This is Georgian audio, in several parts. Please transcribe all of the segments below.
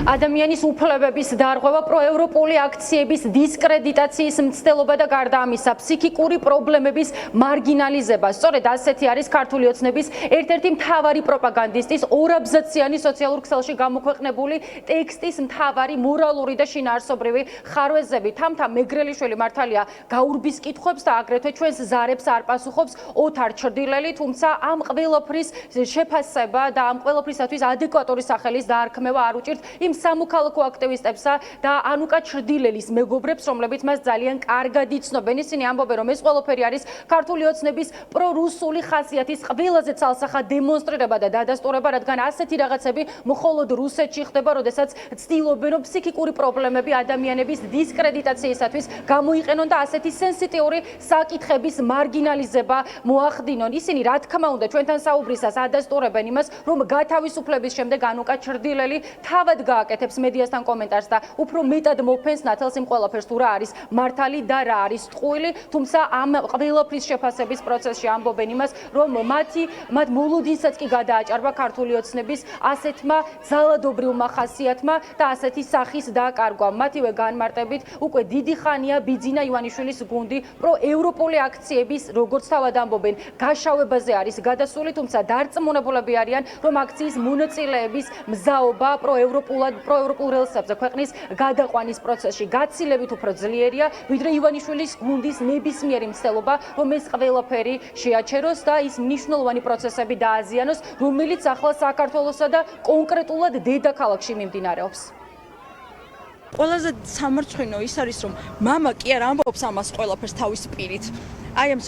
ადამიანის უფლებების დარღვევა, პროევროპული აქციების დისკრედიტაციის მცდელობა და გარდა ამისა, ფსიქიკური პრობლემების მარგინალიზება. სწორედ ასეთი არის ქართული ოცნების ერთ-ერთი მთავარი პროპაგანდისტის ორაბზაციანი სოციალურ ქსელში გამოქვეყნებული ტექსტის მთავარი მორალური და შინაარსობრივი ხარვეზები. თამთა მეგრელიშვილი მართალია გაურბის კითხვებს და აგრეთვე ჩვენს ზარებს არ პასუხობს ოთარ ჩრდილელი, თუმცა ამ ყველაფრის შეფასება და ამ ყველაფრისათვის ადეკვატური სახელის დაარქმევა არ უჭირთ იმ სამოქალაქო აქტივისტებსა და ანუკა ჩრდილელის მეგობრებს, რომლებიც მას ძალიან კარგად იცნობენ. ისინი ამბობენ, რომ ეს ყველაფერი არის ქართული ოცნების პრორუსული ხასიათის ყველაზე ცალსახა დემონსტრირება და დადასტურება, რადგან ასეთი რაღაცები მხოლოდ რუსეთში ხდება, როდესაც ცდილობენ, რომ ფსიქიკური პრობლემები ადამიანების დისკრედიტაციისათვის გამოიყენონ და ასეთი სენსიტიური საკითხების მარგინალიზება მოახდინონ. ისინი, რა თქმა უნდა, ჩვენთან საუბრისას ადასტურებენ იმას, რომ გათავისუფლების შემდეგ ანუკა ჩრდილელი თავად გააკეთებს მედიასთან კომენტარს და უფრო მეტად მოფენს ნათელს იმ ყველაფერს, თუ რა არის მართალი და რა არის ტყუილი, თუმცა ამ ყველაფრის შეფასების პროცესში ამბობენ იმას, რომ მათ მოლოდინსაც კი გადააჭარბა ქართული ოცნების ასეთმა ძალადობრივმა ხასიათმა და ასეთი სახის დაკარგვა. მათივე განმარტებით, უკვე დიდი ხანია ბიძინა ივანიშვილის გუნდი პროევროპული აქციების, როგორც თავად ამბობენ, გაშავებაზე არის გადასული, თუმცა დარწმუნებულები არიან, რომ აქციის მონაწილეების მზაობა პროევროპულ რელსებზე ქვეყნის გადაყვანის პროცესში გაცილებით უფრო ძლიერია, ვიდრე ივანიშვილის გუნდის ნებისმიერი მცდელობა, რომ ეს ყველაფერი შეაჩეროს და ის მნიშვნელოვანი პროცესები დააზიანოს, რომელიც ახლა საქართველოსა და კონკრეტულად დედაქალაქში მიმდინარეობს. ყველაზე სამარცხვინო ის არის, რომ მამა კი არ ამბობს ამას ყველაფერს თავის პირით. აი ამ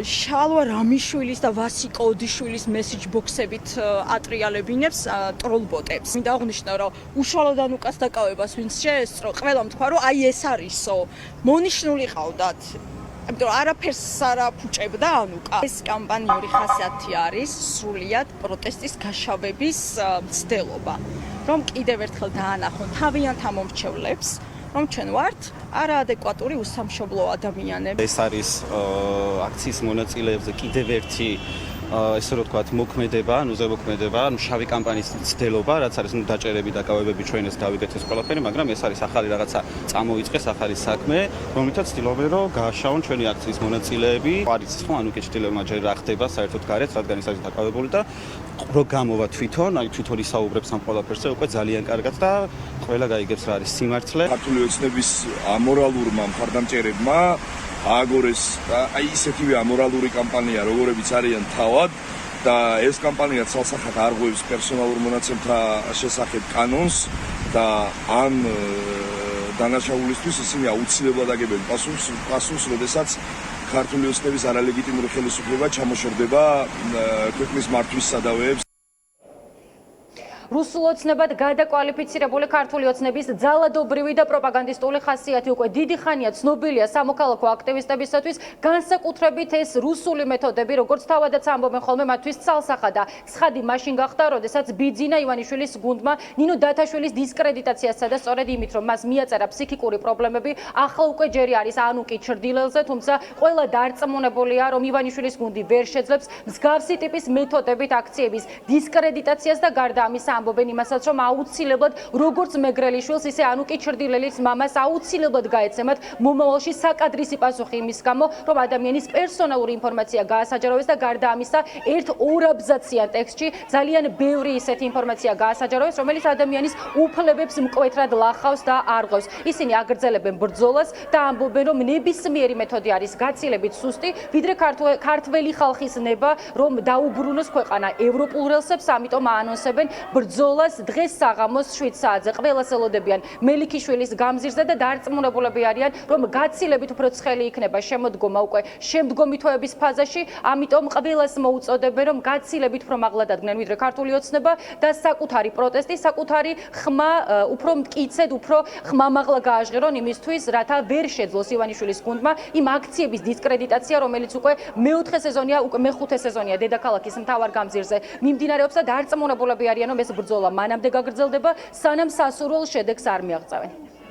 შალვა რამიშვილის და ვასიკო ოდიშვილის მესეჯ ბოქსებით ატრიალებინებს ტროლბოტებს. მინდა აღვნიშნო, რომ უშუალოდ ანუკას დაკავებას ვინც შეესწრო, ყველამ თქვა, რომ აი ეს არისო. მონიშნული ყავდათ. ამიტომ არაფერს არ აფუჭებდა ანუკა. ეს კამპანიური ხასიათი არის სრულიად პროტესტის გაშავების მცდელობა. რომ კიდევ ერთხელ დაანახონ თავიანთ ამომრჩევლებს, რომ ჩვენ ვართ არაადეკვატური უსამშობლო ადამიანები. ეს არის აქციის მონაწილეებზე კიდევ ერთი ესე რომ ვთქვათ, მოქმედება, ანუ ზემოქმედება, ანუ შავი კამპანიის მცდელობა, რაც არის დაჭერები, დაკავებები ჩვენ ეს გავიგეთ ეს ყველაფერი, მაგრამ ეს არის ახალი რაღაცა წამოიწყეს, ახალი საქმე, რომლითაც ცდილობენ რომ გააშავონ ჩვენი აქციის მონაწილეები. არის ხო, ანუკა ჩრდილელმა ჯერ რა ხდება საერთოდ გარეთ, რადგან ის არის დაკავებული და რო გამოვა თვითონ, აი თვითონ ისაუბრებს ამ ყველაფერზე უკვე ძალიან კარგად და ყველა გაიგებს რა არის სიმართლე. ქართული ოცნების ამორალურმა მხარდამჭერებმა ააგორეს აი ისეთივე ამორალური კამპანია, როგორებიც არიან თავად და ეს კამპანია ცალსახად არღვევს პერსონალურ მონაცემთა შესახებ კანონს და ამ დანაშაულისთვის ისინი აუცილებლად აგებენ პასუხს, როდესაც ქართული ოცნების არალეგიტიმური ხელისუფლება ჩამოშორდება ქვეყნის მართვის სადავეებს. რუსულ ოცნებად გადაკვალიფიცირებული ქართული ოცნების ძალადობრივი და პროპაგანდისტული ხასიათი უკვე დიდი ხანია ცნობილია სამოქალაქო აქტივისტებისათვის, განსაკუთრებით ეს რუსული მეთოდები, როგორც თავადაც ამბობენ ხოლმე, მათთვის ცალსახა და ცხადი მაშინ გახდა, როდესაც ბიძინა ივანიშვილის გუნდმა ნინო დათაშვილის დისკრედიტაციასა და სწორედ იმით, რომ მას მიაწერა ფსიქიკური პრობლემები, ახლა უკვე ჯერი არის ანუკი ჩრდილელზე, თუმცა ყველა დარწმუნებულია, რომ ივანიშვილის გუნდი ვერ შეძლებს მსგავსი ტიპის მეთოდებით აქციების დისკრედიტაციას და გარდა ამისა ამბობენ იმასაც, რომ აუცილებლად როგორც მეგრელიშვილს, ისე ანუკი ჩრდილელის მამას აუცილებლად გაეცემათ მომავალში საკადრისი პასუხი იმის გამო, რომ ადამიანის პერსონალური ინფორმაცია გაასაჯაროვეს და გარდა ამისა, ერთ ორაბზაციან ტექსტში ძალიან ბევრი ისეთი ინფორმაცია გაასაჯაროვეს, რომელიც ადამიანის უფლებებს მკვეთრად ლახავს და არღვევს. ისინი აგრძელებენ ბრძოლას და ამბობენ, რომ ნებისმიერი მეთოდი არის გაცილებით სუსტი, ვიდრე ქართველი ხალხის ნება, რომ დაუბრუნოს ქვეყანა ევროპულ რელსებს, ამიტომ აანონსებენ ბრძოლას დღეს საღამოს 7 საათზე. ყველას ელოდებიან მელიქიშვილის გამზირზე და დარწმუნებულები არიან, რომ გაცილებით უფრო ცხელი იქნება შემოდგომა უკვე შემდგომი თვეების ფაზაში, ამიტომ ყველას მოუწოდებენ, რომ გაცილებით უფრო მაღლა დადგნენ ვიდრე ქართული ოცნება და საკუთარი პროტესტი, საკუთარი ხმა უფრო მტკიცედ, უფრო ხმამაღლა გააჟღერონ იმისთვის, რათა ვერ შეძლოს ივანიშვილის გუნდმა იმ აქციების დისკრედიტაცია, რომელიც უკვე მეოთხე სეზონია, უკვე მეხუთე სეზონია დედაქალაქის მთავარ გამზირზე მიმდინარეობს და დარწმუნებულები არიან, რომ ეს ბრძოლა მანამდე გაგრძელდება, სანამ სასურველ შედეგს არ მიაღწევენ.